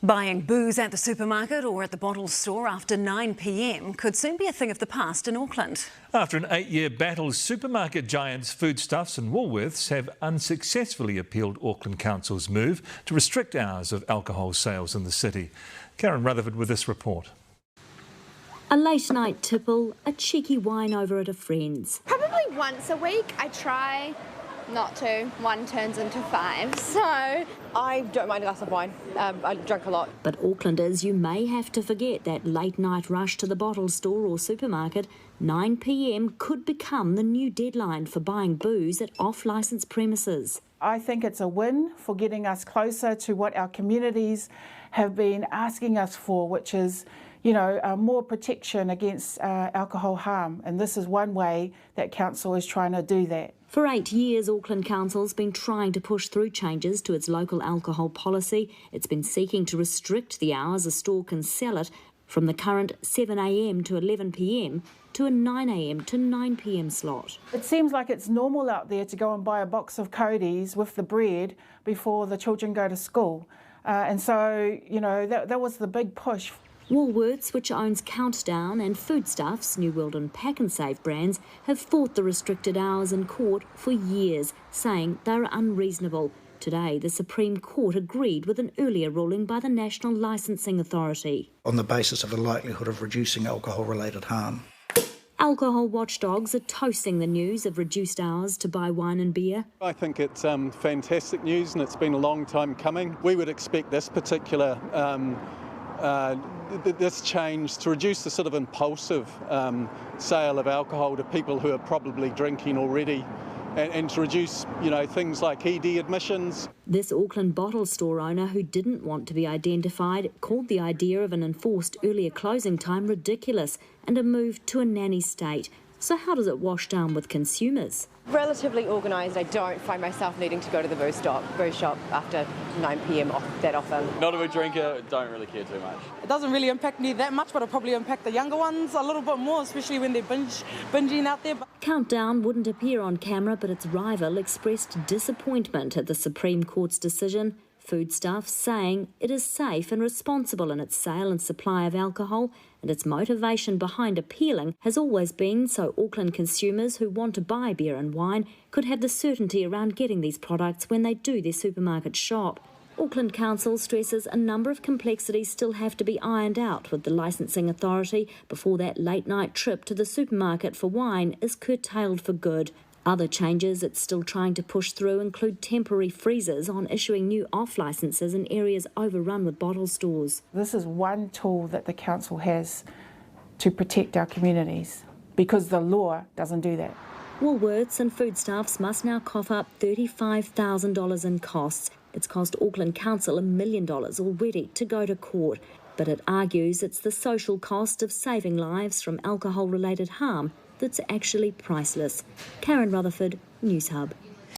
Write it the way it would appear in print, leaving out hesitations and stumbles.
Buying booze at the supermarket or at the bottle store after 9 p.m. could soon be a thing of the past in Auckland. After an 8-year battle, supermarket giants Foodstuffs and Woolworths have unsuccessfully appealed Auckland Council's move to restrict hours of alcohol sales in the city. Karen Rutherford with this report. A late night tipple, a cheeky wine over at a friend's. Probably once a week. I try not to. One turns into five, so... I don't mind a glass of wine. I drink a lot. But Aucklanders, you may have to forget that late night rush to the bottle store or supermarket. 9 p.m. could become the new deadline for buying booze at off-licence premises. I think it's a win for getting us closer to what our communities have been asking us for, which is, more protection against alcohol harm. And this is one way that Council is trying to do that. For 8 years, Auckland Council's been trying to push through changes to its local alcohol policy. It's been seeking to restrict the hours a store can sell it from the current 7 a.m. to 11 p.m. to a 9 a.m. to 9 p.m. slot. It seems like it's normal out there to go and buy a box of Cody's with the bread before the children go to school. And so, that was the big push. Woolworths, which owns Countdown, and Foodstuffs, New World and Pak'NSave brands, have fought the restricted hours in court for years, saying they're unreasonable. Today, the Supreme Court agreed with an earlier ruling by the National Licensing Authority. On the basis of the likelihood of reducing alcohol-related harm. Alcohol watchdogs are toasting the news of reduced hours to buy wine and beer. I think it's fantastic news, and it's been a long time coming. We would expect this particular this change to reduce the sort of impulsive sale of alcohol to people who are probably drinking already, and to reduce, things like ED admissions. This Auckland bottle store owner, who didn't want to be identified, called the idea of an enforced earlier closing time ridiculous and a move to a nanny state. So how does it wash down with consumers? Relatively organised. I don't find myself needing to go to the booze shop after 9 p.m. that often. Not a big drinker, don't really care too much. It doesn't really impact me that much, but it'll probably impact the younger ones a little bit more, especially when they're binging out there. Countdown wouldn't appear on camera, but its rival expressed disappointment at the Supreme Court's decision. Foodstuffs saying it is safe and responsible in its sale and supply of alcohol, and its motivation behind appealing has always been so Auckland consumers who want to buy beer and wine could have the certainty around getting these products when they do their supermarket shop. Auckland Council stresses a number of complexities still have to be ironed out with the licensing authority before that late-night trip to the supermarket for wine is curtailed for good. Other changes it's still trying to push through include temporary freezes on issuing new off-licences in areas overrun with bottle stores. This is one tool that the Council has to protect our communities, because the law doesn't do that. Woolworths and Foodstuffs must now cough up $35,000 in costs. It's cost Auckland Council $1 million already to go to court, but it argues it's the social cost of saving lives from alcohol-related harm that's actually priceless. Karen Rutherford, Newshub.